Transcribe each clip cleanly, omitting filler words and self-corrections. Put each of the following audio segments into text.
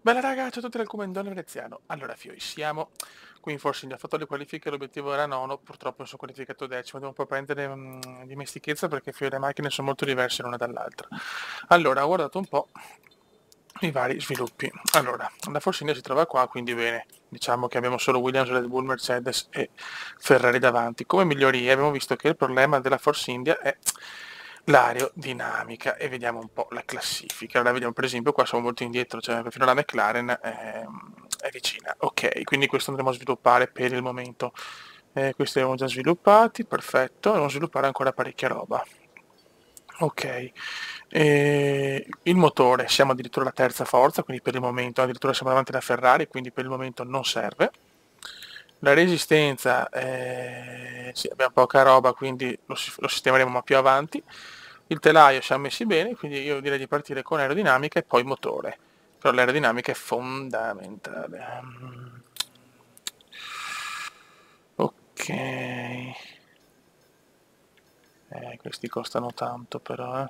Bella raga, ciao a tutti dal Comandone Veneziano. Allora, Fioi, siamo qui in Force India. Ha fatto le qualifiche, l'obiettivo era nono, purtroppo mi sono qualificato decimo. Devo un po' prendere dimestichezza perché Fioi, le macchine sono molto diverse l'una dall'altra. Allora, ho guardato un po' i vari sviluppi. Allora, la Force India si trova qua, quindi bene. Diciamo che abbiamo solo Williams, Red Bull, Mercedes e Ferrari davanti. Come migliorie abbiamo visto che il problema della Force India è l'aerodinamica e vediamo un po' la classifica. Allora vediamo per esempio qua siamo molto indietro, cioè fino alla McLaren è vicina. Ok, quindi questo andremo a sviluppare per il momento. Questi li abbiamo già sviluppati, perfetto, dobbiamo sviluppare ancora parecchia roba. Ok, il motore siamo addirittura alla terza forza, quindi per il momento addirittura siamo davanti alla Ferrari, quindi per il momento non serve. La resistenza, sì, abbiamo poca roba, quindi lo sistemeremo ma più avanti. Il telaio siamo messi bene, quindi io direi di partire con aerodinamica e poi motore. Però l'aerodinamica è fondamentale. Ok. Questi costano tanto però, eh.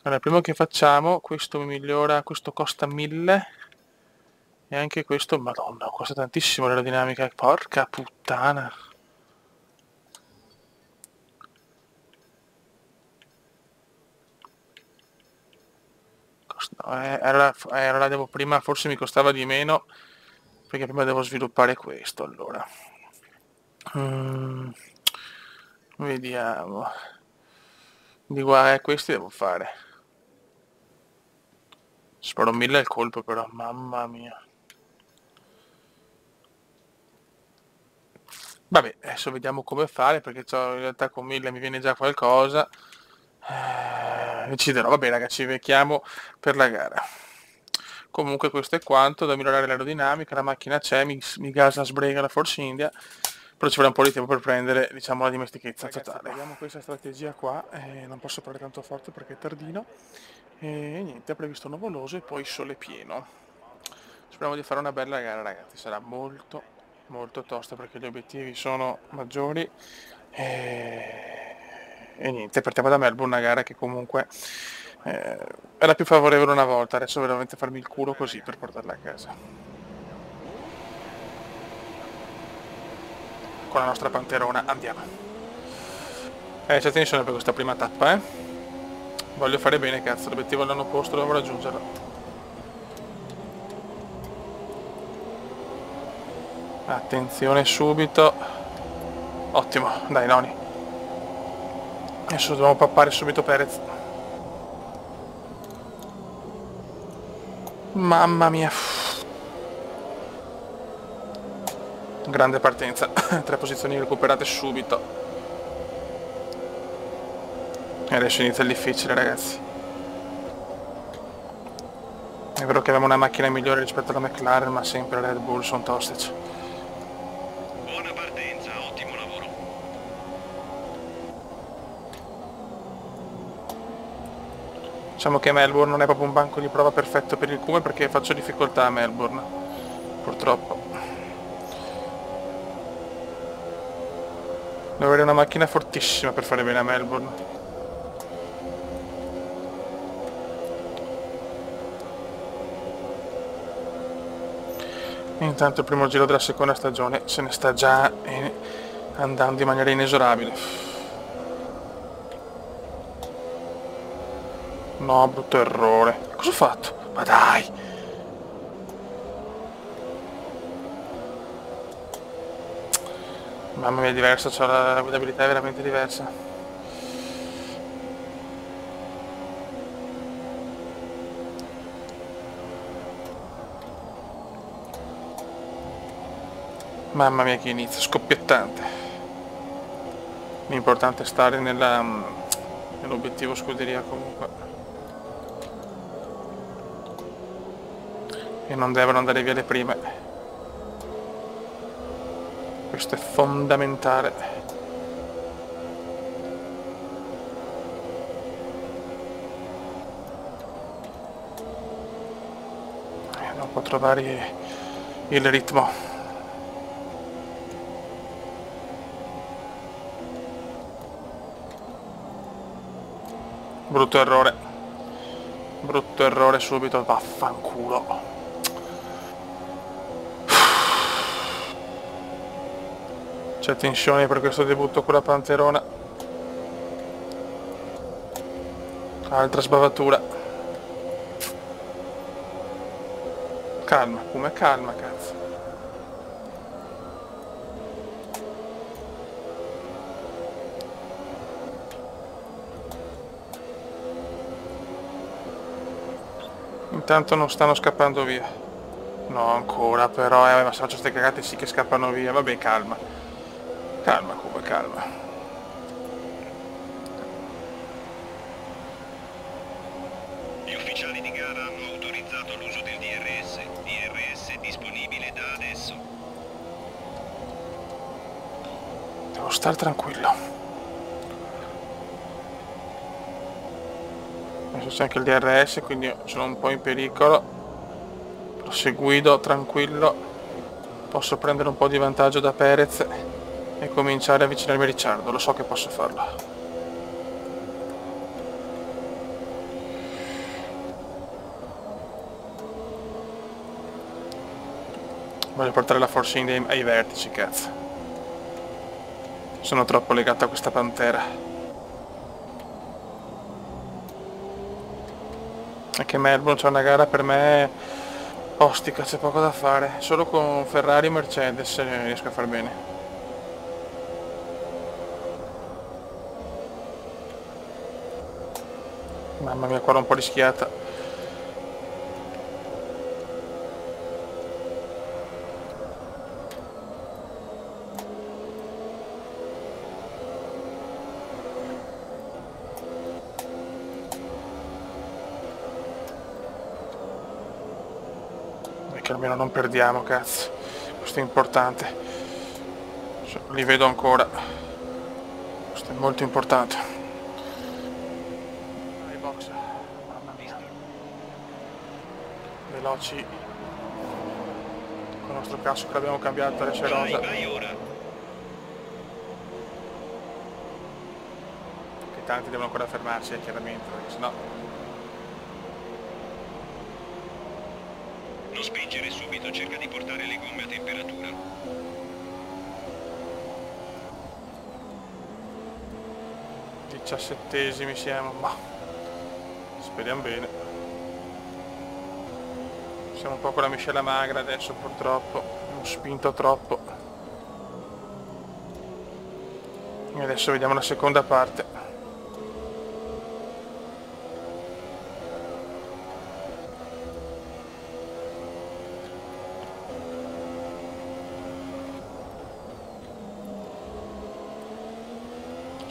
Allora, il primo che facciamo, questo mi migliora, questo costa 1000 e anche questo, madonna, costa tantissimo l'aerodinamica, porca puttana. No, allora devo prima, forse mi costava di meno, perché prima devo sviluppare questo, allora. Mm, vediamo. Di qua, questi devo fare. Sparo 1000 il colpo però, mamma mia. Vabbè, adesso vediamo come fare, perché in realtà con 1000 mi viene già qualcosa. Deciderò, vabbè ragazzi, ci becchiamo per la gara. Comunque questo è quanto, da migliorare l'aerodinamica, la macchina c'è, mi gasa sbrega la Force India, però ci vorrà un po' di tempo per prendere, diciamo, la dimestichezza totale. Proviamo questa strategia qua, non posso parlare tanto forte perché è tardino, e niente, ha previsto nuvoloso e poi sole pieno. Speriamo di fare una bella gara ragazzi, sarà molto molto tosta perché gli obiettivi sono maggiori e niente, partiamo da Melbourne, una gara che comunque è la più favorevole una volta, adesso veramente farmi il culo così per portarla a casa. Con la nostra panterona andiamo. C'è tensione per questa prima tappa, eh. Voglio fare bene, cazzo, l'obiettivo all'anno posto, devo raggiungerlo. Attenzione subito. Ottimo, dai Noni. Adesso dobbiamo pappare subito Perez. Mamma mia. Grande partenza. 3 posizioni recuperate subito. E adesso inizia il difficile ragazzi. È vero che avevamo una macchina migliore rispetto alla McLaren, ma sempre la Red Bull sono tostici. Buona partenza, ottimo lavoro. Diciamo che Melbourne non è proprio un banco di prova perfetto per il Come perché faccio difficoltà a Melbourne, purtroppo. Devo avere una macchina fortissima per fare bene a Melbourne. Intanto il primo giro della seconda stagione se ne sta già andando in maniera inesorabile. No, brutto errore. Cosa ho fatto? Ma dai! Mamma mia, è diversa, cioè la guidabilità è veramente diversa. Mamma mia che inizio, scoppiettante. L'importante è stare nell'obiettivo scuderia comunque. E non devono andare via le prime. Questo è fondamentale. Non può trovare il ritmo. Brutto errore. Brutto errore subito, vaffanculo. C'è tensione per questo debutto con la Panterona. Altra sbavatura. Calma, come calma, cazzo. Intanto non stanno scappando via. No, ancora, però, ma se faccio ste cagate sì che scappano via. Vabbè, calma. Calma, Cuba, calma. Gli ufficiali di gara hanno autorizzato l'uso del DRS. DRS disponibile da adesso. Devo stare tranquillo. Adesso c'è anche il DRS, quindi sono un po' in pericolo. Proseguido, tranquillo. Posso prendere un po' di vantaggio da Perez e cominciare a avvicinarmi a Ricciardo. Lo so che posso farlo. Voglio portare la Force India ai vertici, cazzo. Sono troppo legato a questa Pantera. Anche Melbourne c'è una gara per me ostica, c'è poco da fare. Solo con Ferrari e Mercedes riesco a far bene. Mamma mia, qua l'ho un po' rischiata. Che almeno non perdiamo, cazzo. Questo è importante. Li vedo ancora. Questo è molto importante. Ai box. Mamma mia. Veloci. Con il nostro casco che l'abbiamo cambiato a Rece Rosa. Vai ora. Che tanti devono ancora fermarsi, chiaramente, perché sennò... Non spingere subito, cerca di portare le gomme a temperatura. 17esimi siamo, ma speriamo bene. Siamo un po' con la miscela magra adesso, purtroppo. Abbiamo spinto troppo. E adesso vediamo la seconda parte.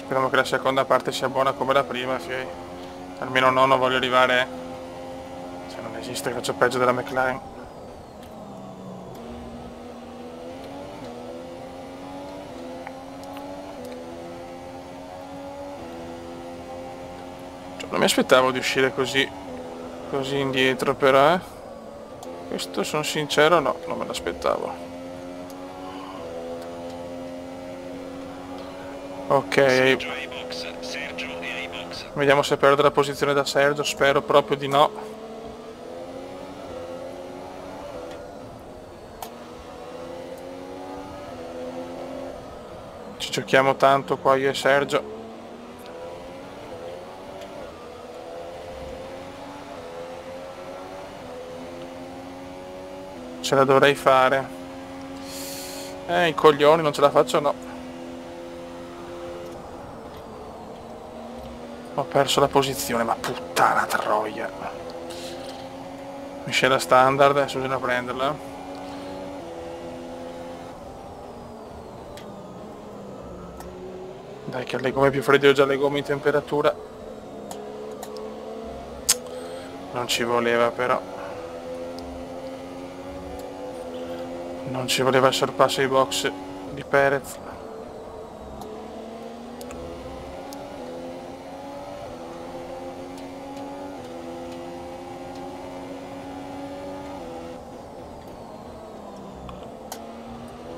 Speriamo che la seconda parte sia buona come la prima, sì. Almeno no, non voglio arrivare... Cioè, non esiste che faccio peggio della McLaren. Cioè, non mi aspettavo di uscire così indietro, però, Questo, sono sincero, no, non me l'aspettavo. Ok, vediamo se perdo la posizione da Sergio, spero proprio di no. Ci giochiamo tanto qua io e Sergio. Ce la dovrei fare. I coglioni, non ce la faccio, no. Ho perso la posizione, ma puttana troia. Miscela standard, adesso bisogna prenderla. Dai che alle gomme più fredde ho già le gomme in temperatura. Non ci voleva però. Non ci voleva il sorpasso ai box di Perez.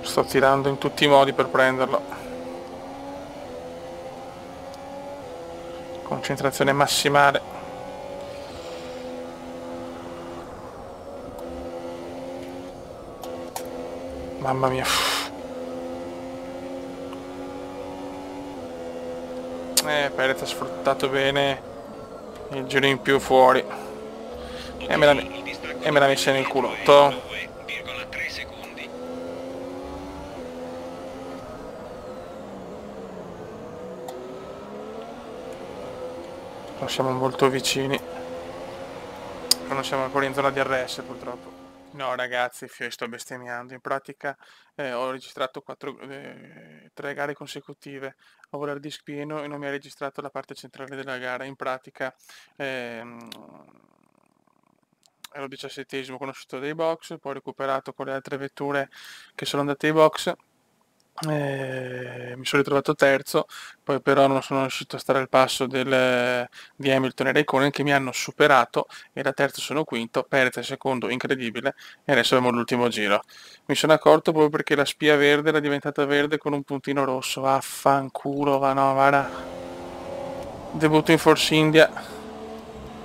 Sto tirando in tutti i modi per prenderlo. Concentrazione massimale. Mamma mia. Perez ha sfruttato bene il giro in più fuori e me l'ha messa nel culotto. 2,3 secondi. Non siamo molto vicini, non siamo ancora in zona di DRS purtroppo. No ragazzi, sto bestemmiando, in pratica ho registrato 3 gare consecutive, avevo l'hard disk pieno e non mi ha registrato la parte centrale della gara, in pratica ero 17esimo conosciuto dai box, poi ho recuperato con le altre vetture che sono andate ai box, mi sono ritrovato terzo, poi però non sono riuscito a stare al passo di Hamilton e Raikkonen che mi hanno superato, e da terzo sono quinto, Perez è secondo, incredibile, e adesso abbiamo l'ultimo giro. Mi sono accorto proprio perché la spia verde era diventata verde con un puntino rosso, vaffanculo, va no, guarda. Debutto in Force India,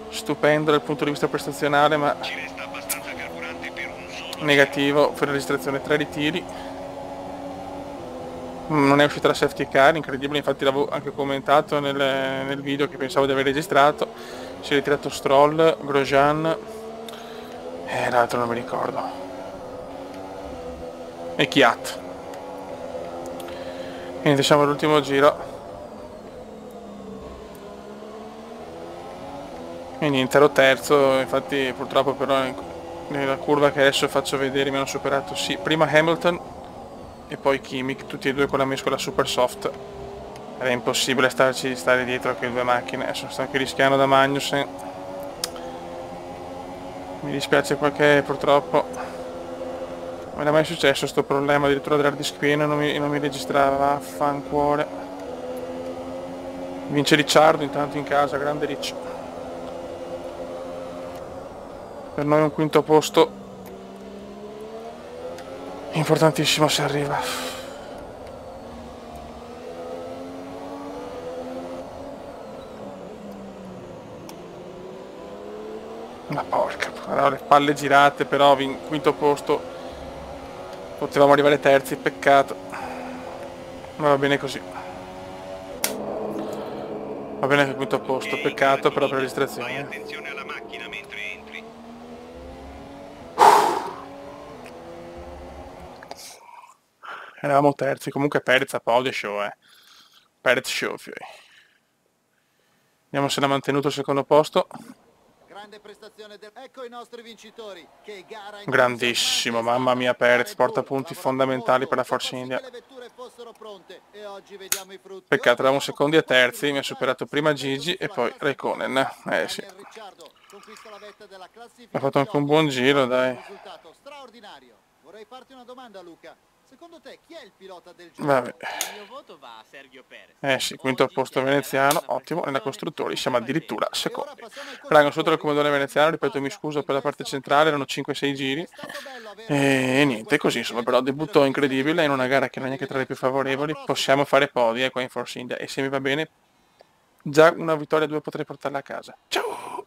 stupendo dal punto di vista prestazionale, ma Ci resta abbastanza carburante per un solo negativo per la registrazione, 3 ritiri. Non è uscita la safety car, incredibile, infatti l'avevo anche commentato nel video che pensavo di aver registrato. Si è ritirato Stroll, Grosjean e l'altro non mi ricordo, e Kvyat. Quindi siamo all'ultimo giro e niente, ero terzo, infatti purtroppo però nella curva che adesso faccio vedere mi hanno superato sì, prima Hamilton e poi Kimmich, tutti e due con la mescola super soft. Era impossibile stare dietro a quelle due macchine, adesso sto anche rischiando da Magnussen. Mi dispiace perché purtroppo non è mai successo sto problema, addirittura dell'hard disk pieno non mi registrava, affancuore. Vince Ricciardo intanto in casa, grande Ricci. Per noi un quinto posto importantissimo se arriva. Ma porca, le palle girate, però quinto posto, potevamo arrivare terzi, peccato, ma va bene così. Va bene che quinto posto, peccato però per la Fai registrazione. attenzione alla macchina mentre entri. Eravamo terzi, comunque Perez a podio show, Perez show, fioi. Vediamo se l'ha mantenuto il secondo posto. Grande prestazione Ecco i nostri vincitori. Che gara Grandissimo, mamma mia Perez, porta punti fondamentali per la Force India. Peccato, eravamo secondi e terzi, mi ha superato prima Gigi e poi Raikkonen. Sì. Ha fatto anche un buon giro, dai. Vorrei farti una domanda, Luca. Secondo te chi è il pilota del gioco? Vabbè. Il mio voto va a Sergio Perez. Sì, quinto posto veneziano, ottimo, nella costruttori siamo addirittura secondi. Raga, sotto il comodone veneziano, ripeto, mi scuso per la parte centrale, erano 5-6 giri. E niente, così insomma, però debutto incredibile in una gara che non è neanche tra le più favorevoli, possiamo fare podi qua in Force India e se mi va bene, già una vittoria 2 potrei portarla a casa. Ciao!